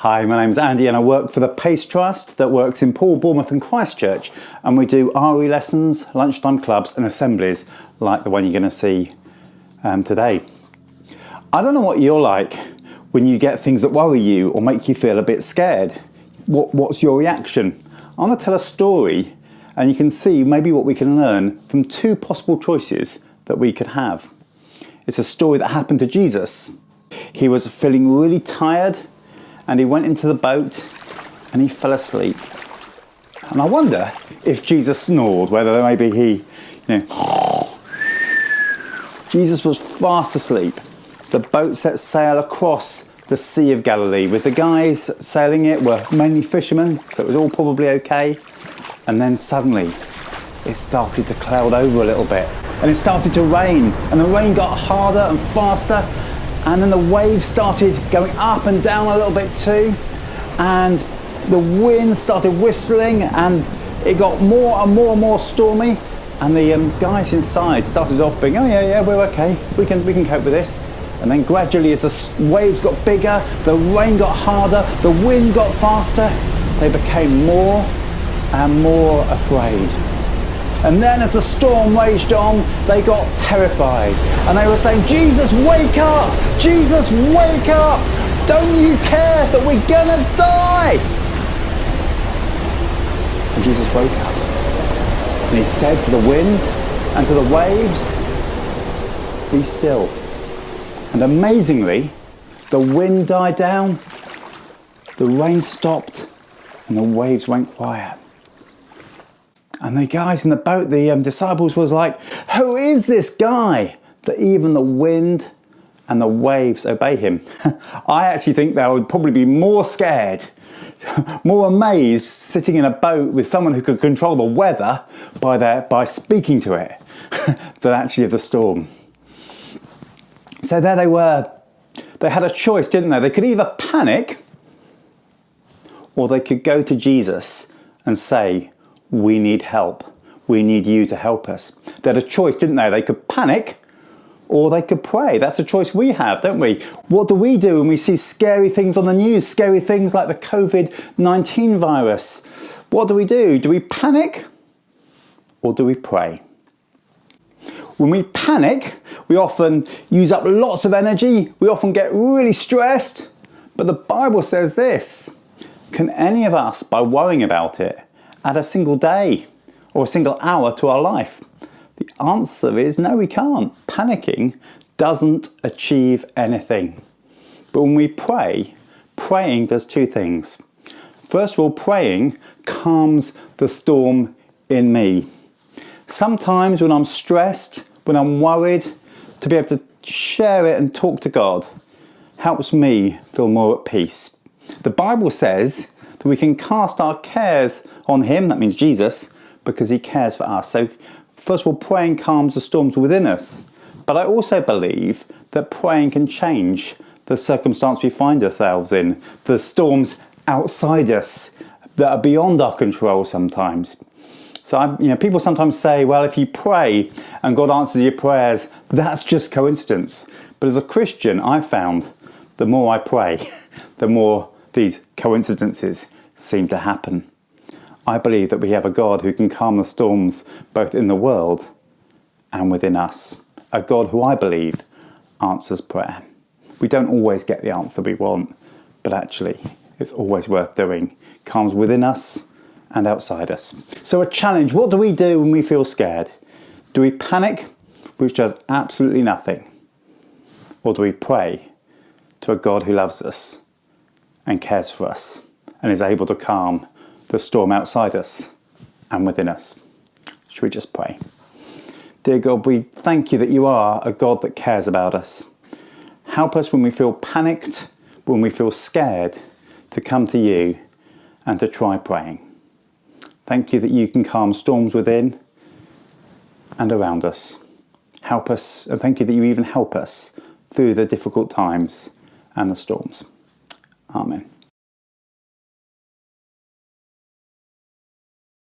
Hi, my name's Andy and I work for the Pace Trust that works in Poole, Bournemouth and Christchurch, and we do RE lessons, lunchtime clubs and assemblies like the one you're going to see today. I don't know what you're like when you get things that worry you or make you feel a bit scared. What's your reaction? I want to tell a story and you can see maybe what we can learn from two possible choices that we could have. It's a story that happened to Jesus. He was feeling really tired and he went into the boat and he fell asleep. And I wonder if Jesus snored, whether maybe he, Jesus was fast asleep. The boat set sail across the Sea of Galilee with the guys sailing it were mainly fishermen, so it was all probably okay. And then suddenly it started to cloud over a little bit and it started to rain, and the rain got harder and faster, and then the waves started going up and down a little bit too, and the wind started whistling and it got more and more stormy, and the guys inside started off being, oh yeah, we're okay, we can cope with this. And then gradually as the waves got bigger, the rain got harder, the wind got faster, they became more and more afraid. And then as the storm raged on, they got terrified. And they were saying, Jesus, wake up! Jesus, wake up! Don't you care that we're gonna die? And Jesus woke up. And he said to the wind and to the waves, be still. And amazingly, the wind died down, the rain stopped, and the waves went quiet. And the guys in the boat, the disciples, was like, who is this guy that even the wind and the waves obey him? I actually think they would probably be more scared, more amazed sitting in a boat with someone who could control the weather by speaking to it than actually of the storm. So there they were. They had a choice, didn't they? They could either panic or they could go to Jesus and say, we need help. We need you to help us. They had a choice, didn't they? They could panic or they could pray. That's the choice we have, don't we? What do we do when we see scary things on the news? Scary things like the COVID-19 virus. What do? Do we panic or do we pray? When we panic, we often use up lots of energy. We often get really stressed. But the Bible says this: can any of us, by worrying about it, add a single day or a single hour to our life? The answer is no, we can't. Panicking doesn't achieve anything. But when we pray, praying does two things. First of all, praying calms the storm in me. Sometimes when I'm stressed, when I'm worried, to be able to share it and talk to God helps me feel more at peace. The Bible says that we can cast our cares on him, that means Jesus, because he cares for us. So first of all, praying calms the storms within us. But I also believe that praying can change the circumstance we find ourselves in, the storms outside us that are beyond our control sometimes. So people sometimes say, well, if you pray and God answers your prayers, that's just coincidence. But as a Christian, I've found the more I pray, the more these coincidences seem to happen. I believe that we have a God who can calm the storms both in the world and within us. A God who I believe answers prayer. We don't always get the answer we want, but actually it's always worth doing. Calms within us and outside us. So a challenge: what do we do when we feel scared? Do we panic, which does absolutely nothing? Or do we pray to a God who loves us and cares for us and is able to calm the storm outside us and within us? Should we just pray? Dear God, we thank you that you are a God that cares about us. Help us when we feel panicked, when we feel scared, to come to you and to try praying. Thank you that you can calm storms within and around us. Help us, and thank you that you even help us through the difficult times and the storms. Amen.